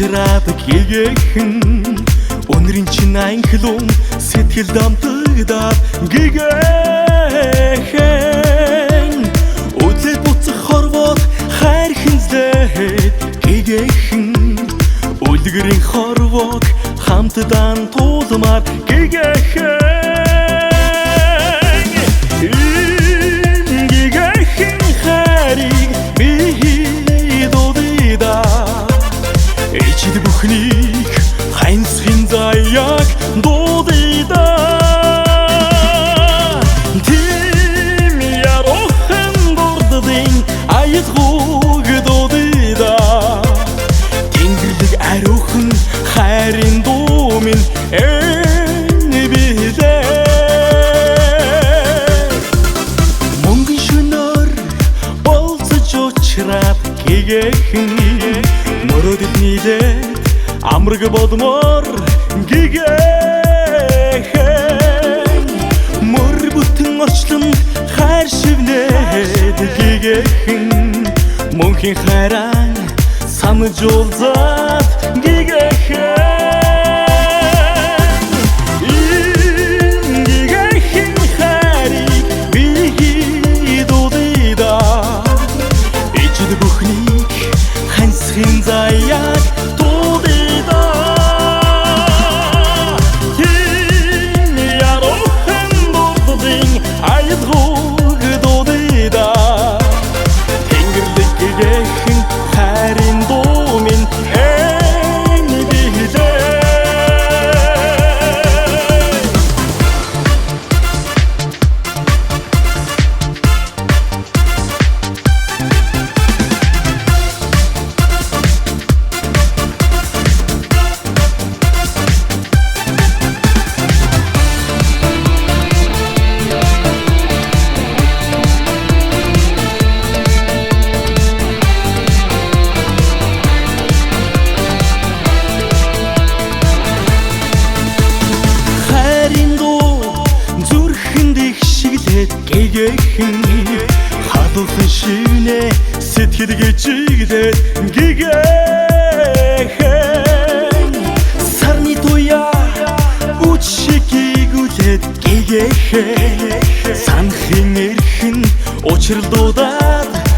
жуучраад гэгэхэн өнрийн чин анхлун сэтгэл дамтагдаад гэгэхэн өдлөд буцах хорвол хайр хинзлээд гэгэхэн үлгэрийн хорвог хамтдаа тулмаар гэгэхэн гэгэхэн хайрыг би ичид бүхнийг хайнсхин заяаг дуудаа тийм яруухан дурддын аязгууг дуудаа тэнгэрлэг ариухан хайрын дуу минь энэ бидээ мөнгөн шөнөөр болцож учраад гэгэхэн мөрөдөд нийлээд амраг бодмоор гэгэхэн мөр бүтэн орчлон хайр шивнээд гэгэхэн мөнхийн хайраа санаж уулзаад гэгэхэн гэгэхэн хайрыг би дуудаа ичид бүхнийг хайнсхин заяаг дуудаа тийм яруухан дурддын аязгууг дуудаа тэнгэрлэг гэгэхэн хайрын дуу минь энэ бидээ гэгэхэн хадгалсан шивнэ сэтгэлгээ чиглээд гэгэхэн сарны туяа үуч шиг үлээд гэгэхэн санахын эрхэн учрал дуудаад